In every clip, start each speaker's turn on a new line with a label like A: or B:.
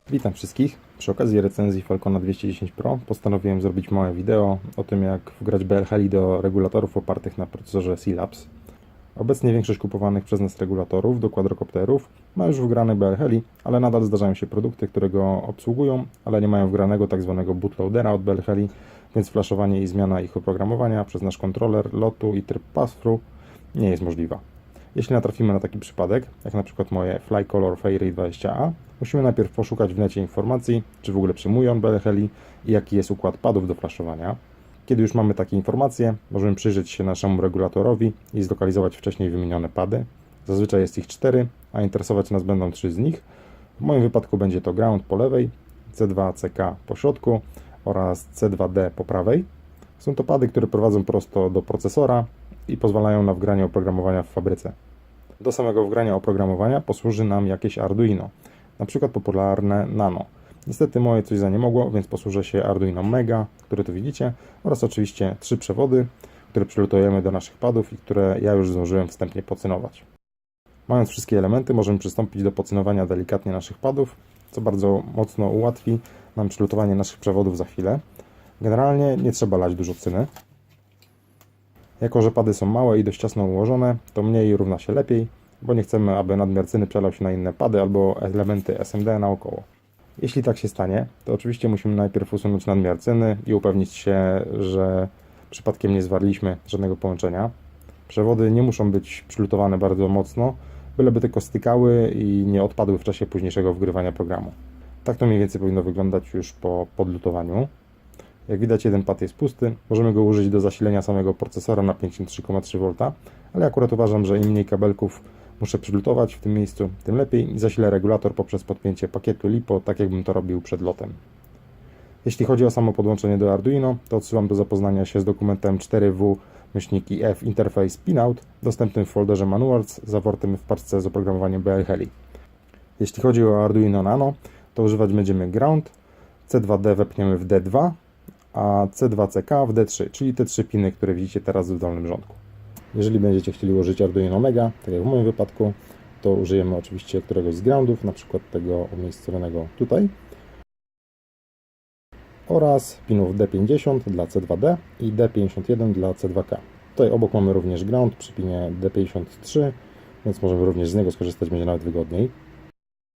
A: Witam wszystkich. Przy okazji recenzji Falcona 210 Pro postanowiłem zrobić małe wideo o tym, jak wgrać BLHeli do regulatorów opartych na procesorze C-Labs. Obecnie większość kupowanych przez nas regulatorów do quadrocopterów ma już wgrane BLHeli, ale nadal zdarzają się produkty, które go obsługują, ale nie mają wgranego tzw. bootloadera od BLHeli, więc flaszowanie i zmiana ich oprogramowania przez nasz kontroler lotu i tryb pass-through nie jest możliwa. Jeśli natrafimy na taki przypadek, jak na przykład moje Flycolor Fairy 20A, musimy najpierw poszukać w necie informacji, czy w ogóle przyjmują BLHeli i jaki jest układ padów do flaszowania. Kiedy już mamy takie informacje, możemy przyjrzeć się naszemu regulatorowi i zlokalizować wcześniej wymienione pady. Zazwyczaj jest ich 4, a interesować nas będą 3 z nich. W moim wypadku będzie to ground po lewej, C2CK po środku oraz C2D po prawej. Są to pady, które prowadzą prosto do procesora i pozwalają na wgranie oprogramowania w fabryce. Do samego wgrania oprogramowania posłuży nam jakieś Arduino, na przykład popularne Nano. Niestety moje coś za nie mogło, więc posłużę się Arduino Mega, które tu widzicie, oraz oczywiście 3 przewody, które przylutujemy do naszych padów i które ja już zdążyłem wstępnie pocynować. Mając wszystkie elementy, możemy przystąpić do pocynowania delikatnie naszych padów, co bardzo mocno ułatwi nam przylutowanie naszych przewodów za chwilę. Generalnie nie trzeba lać dużo cyny. Jako że pady są małe i dość ciasno ułożone, to mniej równa się lepiej, bo nie chcemy, aby nadmiar cyny przelał się na inne pady albo elementy SMD naokoło. Jeśli tak się stanie, to oczywiście musimy najpierw usunąć nadmiar cyny i upewnić się, że przypadkiem nie zwarliśmy żadnego połączenia. Przewody nie muszą być przylutowane bardzo mocno, byleby tylko stykały i nie odpadły w czasie późniejszego wgrywania programu. Tak to mniej więcej powinno wyglądać już po podlutowaniu. Jak widać, jeden pad jest pusty, możemy go użyć do zasilenia samego procesora na 53,3 V, ale akurat uważam, że im mniej kabelków muszę przylutować w tym miejscu, tym lepiej i zasilę regulator poprzez podpięcie pakietu LiPo, tak jakbym to robił przed lotem. Jeśli chodzi o samo podłączenie do Arduino, to odsyłam do zapoznania się z dokumentem 4W-IF Interface Pinout, dostępnym w folderze Manuals, zawartym w paczce z oprogramowaniem BLHeli. Jeśli chodzi o Arduino Nano, to używać będziemy ground, C2D wepniemy w D2, a C2CK w D3, czyli te 3 piny, które widzicie teraz w dolnym rządku. Jeżeli będziecie chcieli użyć Arduino Mega, tak jak w moim wypadku, to użyjemy oczywiście któregoś z groundów, na przykład tego umiejscowionego tutaj, oraz pinów D50 dla C2D i D51 dla C2K. Tutaj obok mamy również ground przy pinie D53, więc możemy również z niego skorzystać, będzie nawet wygodniej.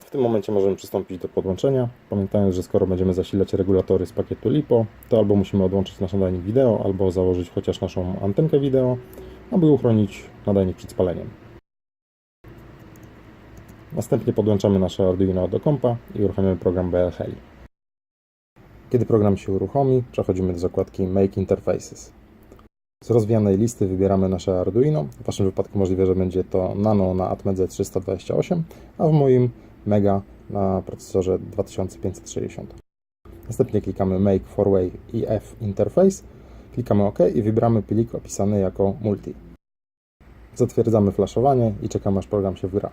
A: W tym momencie możemy przystąpić do podłączenia, pamiętając, że skoro będziemy zasilać regulatory z pakietu LiPo, to albo musimy odłączyć nasz nadajnik wideo, albo założyć chociaż naszą antenkę wideo, aby uchronić nadajnik przed spaleniem. Następnie podłączamy nasze Arduino do kompa i uruchamiamy program BLHeli. Kiedy program się uruchomi, przechodzimy do zakładki Make Interfaces. Z rozwijanej listy wybieramy nasze Arduino. W Waszym wypadku możliwe, że będzie to Nano na Atmedze 328, a w moim Mega na procesorze 2560. Następnie klikamy Make 4-Way IF Interface, klikamy OK i wybieramy plik opisany jako Multi. Zatwierdzamy flaszowanie i czekamy, aż program się wgra.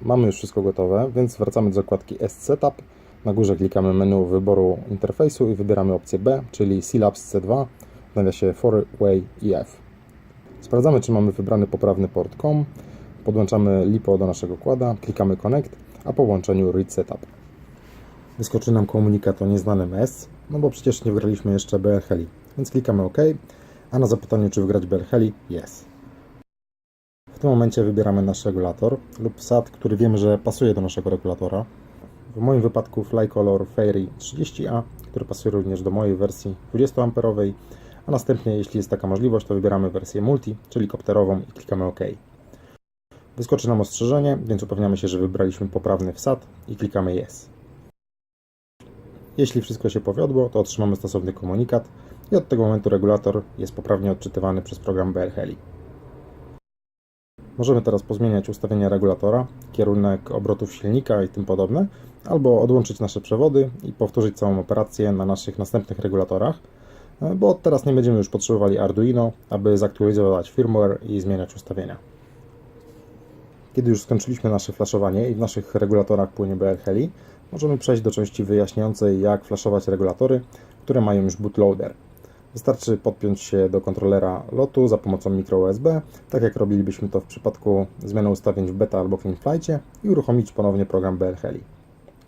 A: Mamy już wszystko gotowe, więc wracamy do zakładki S-Setup. Na górze klikamy menu wyboru interfejsu i wybieramy opcję B, czyli C-Labs C2 w nawiasie 4-Way IF. Sprawdzamy, czy mamy wybrany poprawny port COM. Podłączamy LiPo do naszego kłada, klikamy Connect, a po połączeniu Read Setup. Wyskoczy nam komunikat o nieznanym S, no bo przecież nie wgraliśmy jeszcze BLHeli, więc klikamy OK, a na zapytaniu, czy wgrać BLHeli, Yes. W tym momencie wybieramy nasz regulator lub SAT, który wiemy, że pasuje do naszego regulatora. W moim wypadku Flycolor Fairy 30A, który pasuje również do mojej wersji 20A, a następnie, jeśli jest taka możliwość, to wybieramy wersję multi, czyli kopterową i klikamy OK. Wyskoczy nam ostrzeżenie, więc upewniamy się, że wybraliśmy poprawny wsad i klikamy Yes. Jeśli wszystko się powiodło, to otrzymamy stosowny komunikat i od tego momentu regulator jest poprawnie odczytywany przez program BLHeli. Możemy teraz pozmieniać ustawienia regulatora, kierunek obrotów silnika i tym podobne, albo odłączyć nasze przewody i powtórzyć całą operację na naszych następnych regulatorach, bo od teraz nie będziemy już potrzebowali Arduino, aby zaktualizować firmware i zmieniać ustawienia. Kiedy już skończyliśmy nasze flaszowanie i w naszych regulatorach płynie BLHeli, możemy przejść do części wyjaśniającej, jak flaszować regulatory, które mają już bootloader. Wystarczy podpiąć się do kontrolera lotu za pomocą micro USB, tak jak robilibyśmy to w przypadku zmiany ustawień w beta albo clean flightie i uruchomić ponownie program BL Heli.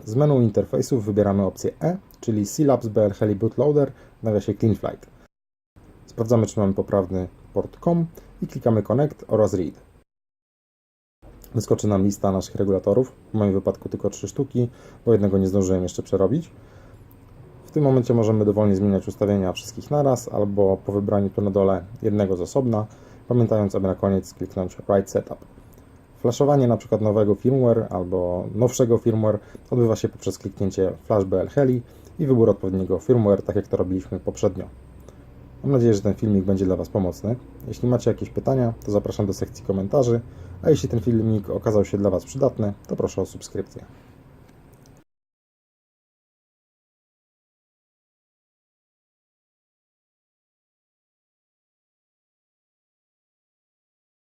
A: Z menu interfejsów wybieramy opcję E, czyli Sealabs BL Heli Bootloader w nawiasie clean flight. Sprawdzamy, czy mamy poprawny port COM i klikamy Connect oraz Read. Wyskoczy nam lista naszych regulatorów, w moim wypadku tylko 3 sztuki, bo jednego nie zdążyłem jeszcze przerobić. W tym momencie możemy dowolnie zmieniać ustawienia wszystkich naraz, albo po wybraniu tu na dole jednego z osobna, pamiętając, aby na koniec kliknąć Write Setup. Flashowanie np. nowego firmware albo nowszego firmware odbywa się poprzez kliknięcie Flash BL Heli i wybór odpowiedniego firmware, tak jak to robiliśmy poprzednio. Mam nadzieję, że ten filmik będzie dla Was pomocny. Jeśli macie jakieś pytania, to zapraszam do sekcji komentarzy, a jeśli ten filmik okazał się dla Was przydatny, to proszę o subskrypcję.